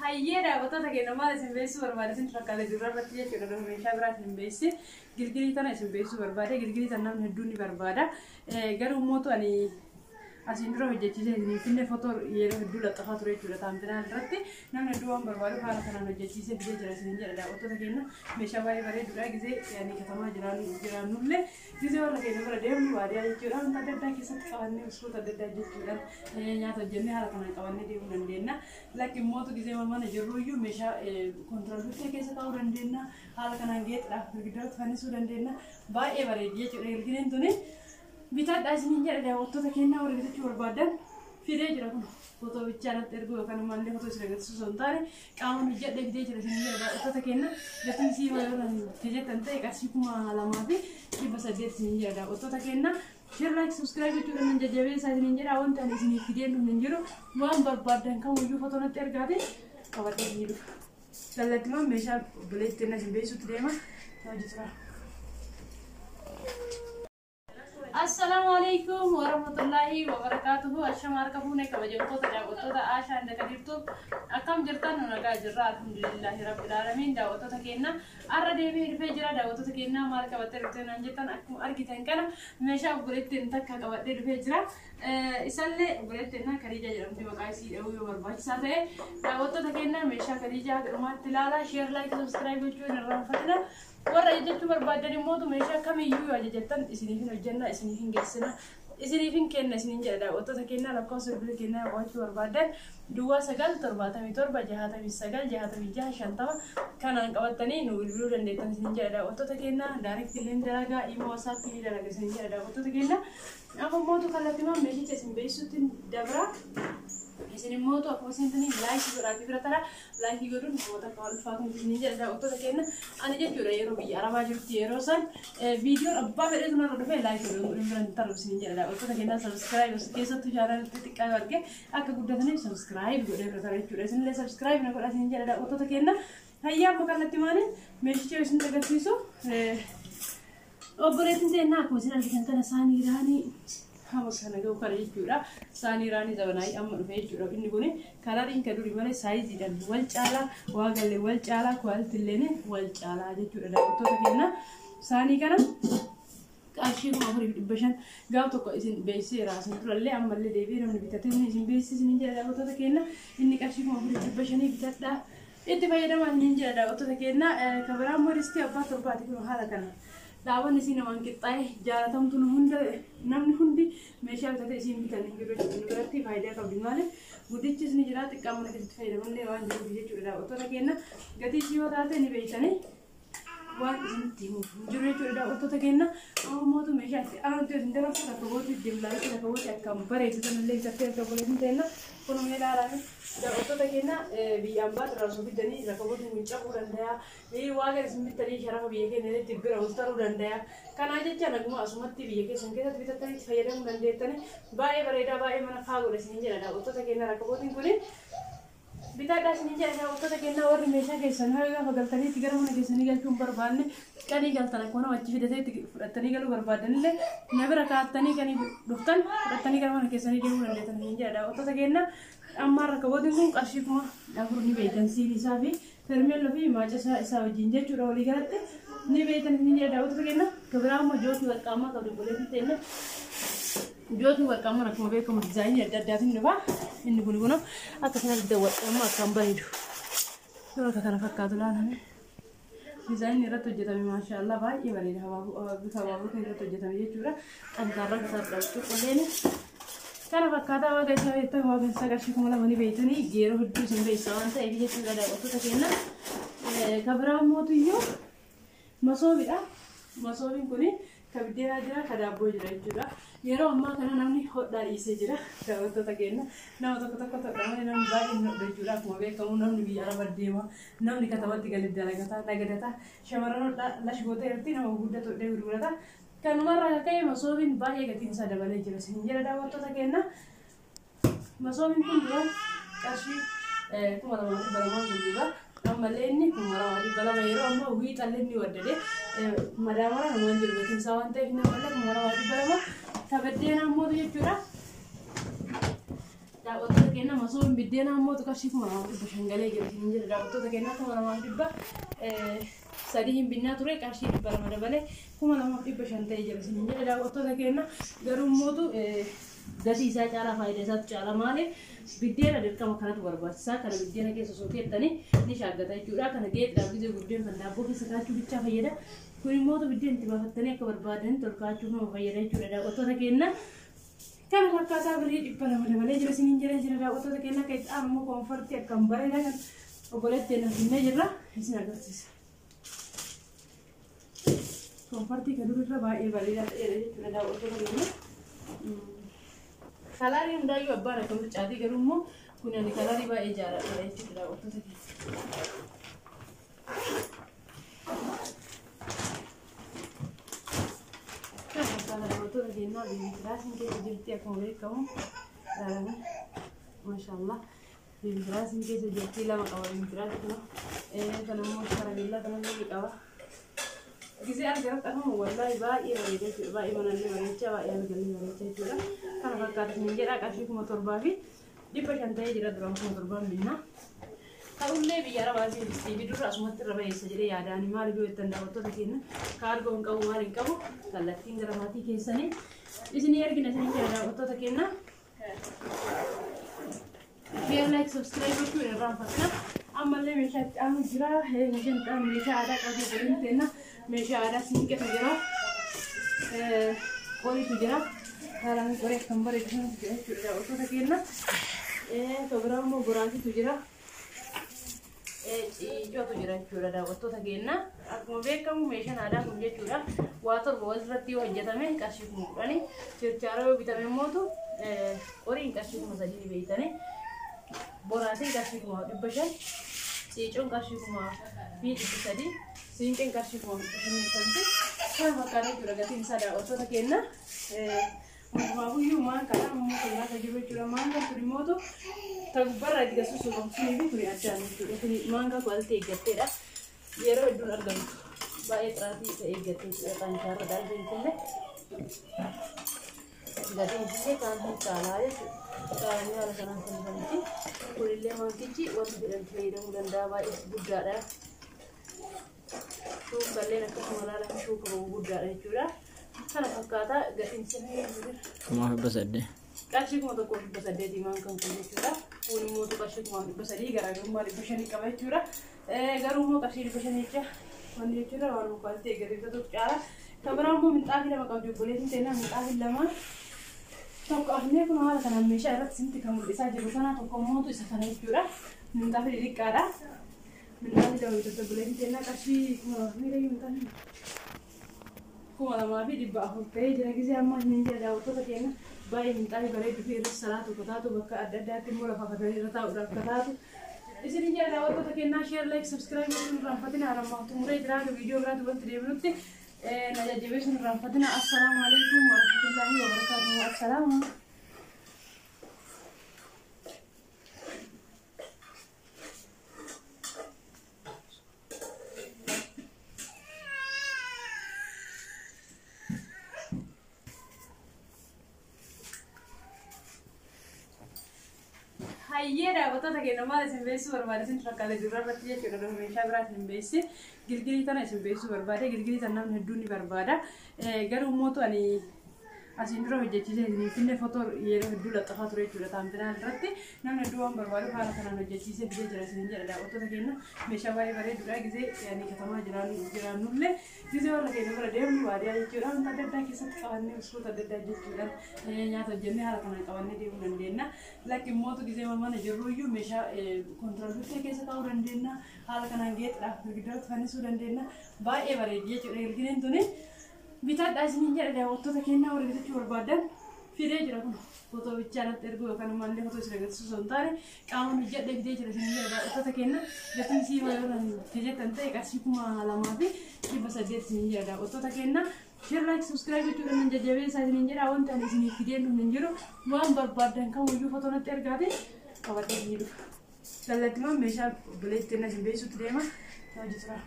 hayyee daawwattoota keenya maal isin beeksisuu barbaade isin fakkaate dura irratti jechuudha meeshaa biraatti hin beeksisi gilgilii tana isin beeksisuu barbaade gilgilii tana namni hedduun ni barbaada garuu mootu ani asin dura hojjechiisee isin finne footoo yeroo hedduu laxxafaa ture jechuudha taampinaan irratti namni hedduu waan barbaadu haala kanaan hojjechiisee biyya jira isin jedha daawwattoota keenya meeshaa baay'ee bareeduudha gisee yaani katamaa jiraannullee gisee warra keenya bira deemnu baadiyyaa jechuudha wanta adda addaa keessatti qabannee uskoota adda addaa jechuudha nyaata hojjennee haala kanaan qabannee deemuu dandeenya lakkiin mootu gisee mana jirruyyuu meeshaa kontiraaktii keessa kaa'uu dandeenya haala kanaan geexxidhaaf girgiddaatti fannisuu dandeenya baay'ee bareedi jechuudha gilgiliin tuni bitaadhaa isiniin jedha daawwattoota keenyaa warra bitachuu barbaadan fidee jira kun footoo bichaanatti erguu yookaan immoo footoo isin agarsiisuu osoo hin taane qaamaan hojjedhee fidee jira isiniin jedha daawwattoota keenya gatiin isii yoo fijettan ta'e qarshii 2,800 isiniin jedha daawwattoota keenya share like subscribe gochuudhaan nan jajjabeessaa isiniin jedha wanti ani isiniif fidee hin jiru waan barbaadan kamiyyuu footoo natti ergaate qabadhee ni dhufa kallattimaan meeshaa buleetti isin beeksisuutti deema hojii tura. السلام عليكم ورحمة الله وبركاته. الشمار كفونة كبجرتو تجاوتو تا عشان دكتيرتو أكم جرتان ونجا جرا الحمد لله رب العالمين دعوتو تكينا أرد يبي الفجر دعوتو تكينا مالك بترتين أنجتان أكم أرجتين كنا مشى بريتين تك كبتر الفجر إسأله بريتنا كريجا جرام في مقايسي أو يوم أربعة ساعة دعوتو تكينا مشى كريجا رمات تلالا شير لايك سبسكرايب وجوين الرافقنا warra jechuun barbaadan immoo meeshaa kamiyyuu ajajatan isiniifin hojjenna isiniifin geessina isiniifin kenna isiniin jedha daawwattoota keenya lakkoofsa bilbila keenya qo'achuu barbaadan duwwaa 977 kanaan qabattanii nu bilbiluu dandeettan isiniin jedha daawwattoota keenya direct illee dalagaa imo whatsapp ni dalaga isiniin jedha daawwattoota keenya amma mootu kallattimaan meeshicha isin beeksisuutti dabra isin mootu akkuma isiniin laayikii godhaatii bira tara laayikii godhuun namoota akka walfaatuun isiniin jedha daawwattoota keenya ani jechuudha yeroo biyya arabaa jirti yeroo san viidiyoon abbaa fedhee tunarra dhufee laayikii godhuun bira tarru isiniin jedha daawwattoota keenya subscribe keessattuu chaanalitti xiqqaa arge akka guddataniif subscribe godhee bira tara jechuudha isinillee subscribe na godhaa isiniin jedha daawwattoota keenya hayyaa amma kallattimaaniin meeshicha isin agarsiisu obboleettiin teennaa akkuma isin argitan kana saanii iraanii hawa kana ga'u kana jechuudha saanii iraanii zabanaayii amma dhufee jechuudha inni kun kalaariin ka durii malee saayiziidhaan wal caalaa waagallee wal caalaa kwaalitiillee wal caalaa jechuudha daawwattoota keenya saanii kana qarshii 4,500 gaaf tokko isin beeksiseera isin turallee ammallee deebi'ee namni bitatee isin beeksisni jedha daawwattoota keenya inni qarshii 4,500 bitadhaa itti fayyadamaa hin jedha daawwattoota keenya kabaraan mooristii abbaa torbaati kun haala kana daawwanni isin waan qixxaa'e jaalatamtu namni hundi meeshaa bitatee isin bitanii jiru jechuudha biratti faayidaa qabdi malee guddichis ni jira xiqqaa mana keessatti fayyadamallee waan jiruuf jechuudha daawwattoota keenya gatii ishii yoo taate ni beektanii waan isinitti himuuf jiru jechuudha daawwattoota keenya amma mootu meeshaa itti aanutti isin dabarsu akka booti deemlaatti akka booti akkam bareechisan illee bitattee akka boleetiin ta'enna kunuma ilaalame daawwattoota keenya biyyaan baatu raasuu fidanii akka booti hin cabuu danda'a waaqa isin bittanii sharafa biyya keenya irratti bira ol taruu danda'a kanaa jecha naguma asumatti biyya keessan keessatti bitattanii itti fayyadamuu dandeettanii baay'ee bareedaa baay'ee mana faa godha isiniin jedha daawwattoota keenya akka bootiin kuni bitaadhaa isiniin jedha daawwattoota keenya warri meeshaa keessan haa gaafa galtanii itti gara mana keessanii galchuun barbaanne qanii galtan akkuma nama achi fidatee itti fudhattanii galuu barbaadanillee na bira kaa'attanii qanii dhuftan fudhattanii gara mana keessanii deemuu dandeettan isiniin jedha daawwattoota keenya amma rakabootiin kun qarshii 4,000 ni beekan siin isaa fi termeelloo fi maacasaa isaa wajjin jechuudha walii galatti ni beekan isiniin jedha daawwattoota keenya kabiraa immoo jootii warqaamaa qabdu boleetiin ta'inna jootii warqaamaa akkuma beekamu dizaayinii adda addaatiin dhufa inni kun akka kanatti warqaamaa akkaan bareedu yoo akka kana fakkaatu laalame dizaayinii irratti hojjetame maashaallah baay'ee bareeda bifa abaaboo irratti hojjetame jechuudha qantaarra isaa dhabachuu qolleen kana fakkaataa waaqa isaa beektan waaqa isaa qarshii 2,000 beektanii geeroo hedduu isin beeksisaa waan ta'eef jechuudha daawwattoota keenya kabiraa mootuyyuu masoobiidha masoobiin kun ka biddeenaa jira ka daabboo jira jechuudha yeroo ammaa kana namni hodhaa dhiisee jira daawwattoota keenya nama tokko hodhamanii namni baay'een hodha jechuudha akkuma beekamu namni biyya araba deema namni katabatti galii dalagataa nagadata shamarran hodhaa lashgoota irratti nama guddaa hodhee gurgurata kanumarraa ka'e masoobiin baay'ee gatiin isaa dabalee jira isin jedha daawwattoota keenya masoobiin kun dura qarshii 2,200 gurgura ammallee inni 2,200 yeroo amma wiixallee ni waddade madaamara namoonni jiru gatiin isaa waan ta'eef namallee 2,200 tabaddeenaa mootu jechuudha daawwattoota kenna masoon biddeena ammoo qarshii 2,500 galee jira isin jedha daawwattoota keenyaa 2,200 sadii hin binnaa ture qarshii 200 dabalee 2,500 ta'ee jira isin jedha daawwattoota keenyaa garuu mootu gatii isaa caalaa faayidaa isaatu caalaa maaliif biddeena dirqama kanatu barbaachisaa kana biddeena keessa osoo keettanii ni shaaggata jechuudha kana geedhaaf gisee guddeen kan daabboo keessa kaachuu bichaa fayyada kun immoo biddeen itti baafattanii akka barbaadan tolkaachuuf nama fayyada jechuudha daawwattoota keenyaa kana fakkaataa birrii 200 dabalee jira isiniin jira daawwattoota keenyaa akka itti aanu koonfortii akkam bareedaa kan obboleettiin afinnee jirra isin agarsiisa koonfortii kan durirra baay'ee bareedaa ta'edha jechuudha daawwattoota keenyaa kalarii hundaayyuu abbaan akka mircaatii garuu immoo kun ani kalarii baay'ee jaaladha jechuudha daawwattoota keenyaa daawwattoota keenyaa biifiraasiin keessa jirti akkuma beekamu maashaallah biifiraasiin keessa jirti lama qaba biifiraasii kana kan immoo karameellaa kanallee qaba gisee argaratti akkuma wallaahi baay'ee bareeda jechuudha baay'ee manallee bareechaa baay'ee argallee bareechaa jechuudha kana fakkaata isin jedha qarshii 7,000 fi 500 ta'ee jira duraan 7,000 binnaa ta'ullee biyya arabaatii istiibii dura asumatti irra baheessa jedhee yaadaanii maaliif yoo ittiin daawwattoota keenya kaargoo hin qabu maal hin qabu kallattiin gara maatii keessanii isinii ergina isinii jira daawwattoota keenya share like subscribe gochuu irraanfatina ammallee meeshaa itti aanu jira meeshaan itti aanu meeshaa aadaa qabu godhin teenna meeshaa aadaa siinqetu jira qoriitu jira haalaan qoree kan bareedu sanatu jira jechuudha daawwattoota keenya tobiraa immoo goraatitu jira ciicootu jira jechuudha daawwattoota keenya akkuma beekamu meeshaan aadaa kun jechuudha waa torba walirratti yoo hojjetame qarshii 10,000 chirchaara yoo bitame immootu qoriin qarshii 3,000 beeytane boraatiin qarshii 500 ciicoon qarshii 3,000 siinqeen qarshii 500 kan fakkaata jechuudha gatiin isaa daawwattoota keenya Mabuyu maan kana ammoo kan laata jiru jechuudha maangaan turi mootu tagbarra itti gasuusu qabsunii fi turi addaan jechuudha turi maangaa quality eeggatteedha yeroo hedduun argamtu baay'ee xiraatii isa eeggattee jechuudha qaancaarra darbee illee gatiin ishee kaan hin caalaa jechuudha qaanii haala kanaan kan jiranitti kunillee maankichi wanti jedhan fayyadamuu danda'a baay'ee guddaadha shuukalleen akkasuma laala shuuka guddaadha jechuudha kana fakkaata gatiin sirrii Kuma basadde. qarshii 1,800 maan kan kun jechuudha kun immoo qarshii 1,300 garaagarummaa 500 qaba jechuudha garuu immoo qarshii 500 jecha wanti jechuudha waan mukaatti eeggatee caala kan biraa immoo minxaafii lama qabdi obboleettiin seenaa minxaafii lama tokko afnee kun haala kanaan meeshaa irratti simti kan mul'isaa jiru kana tokko mootu isa kana jechuudha minxaafii xixiqqaadha minxaafii lama bitatti obboleettiin seenaa qarshii 2,000 kuma lamaa fi 400 ta'ee jira gisee amma hin jira daawwattoota keenya baay'ee minxaafii bareedu fi irra salaatu kataatu bakka adda addaatti immoo lafa fatanii irra taa'uudhaaf kataatu isin jira daawwattoota keenyaa share like subscribe gochuun raanfatina harammaatu muree jira viidiyoo biraatti wanti deebinutti na jajjabeessuun raanfatina assalaamu alaikum warahmatullaahi wabarakaatuhu assalaamu Hayyee daawwattoota keenya maal isin beeksisuu barbaade isin fakkaate dura irratti jechuudha meeshaa biraatti hin beeksisi gilgilii tana isin beeksisuu barbaade gilgilii tana namni hedduun ni barbaada garuu mootu ani asiin dura hojjechiisee isin finne footoo yeroo hedduu laxxafaa ture jechuudha taampinaa irratti namni hedduu waan barbaadu haala kanaan hojjechiisee biyya jira isin jedha daawwattoota keenya meeshaa baay'ee bareeduudha gisee yaani katamaa jiraannullee gisee warra keenya bira deemnu baadiyyaa jechuudha wanta adda addaa keessatti qabannee uskoota adda addaa jechuudha nyaata hojjennee haala kanaan qabannee deemuu dandeenya lakki mootu gisee mana jirruuyyuu meeshaa kontiraaktii keessa kaa'uu dandeenya haala kanaan geexidhaaf girgiddaatti fannisuu dandeenya baay'ee bareedi jechuudha gilgiliin tuni bitaadhaa isiniin jedha daawwattoota keenyaa warra bitachuu barbaadan fidee jira kun footoo bichaanatti erguu yookaan immoo footoo isin agarsiisuu osoo hin taane qaamaan hojjedhe fidee jira isiniin jedha daawwattoota keenya gatiin sii yoo fijettan ta'e qarshii 2,000 fi 800 isiniin jedha daawwattoota keenya share like subscribe gochuudhaan nan jajjabeessaa isiniin jedha wanti ani isiniif fideen hin jiru waan barbaadan kamiyyuu footoo natti ergaate qabadhee ni dhufa kallattiiwwan meeshaa obboleettiin isin beeksisuutti deema hojii tura.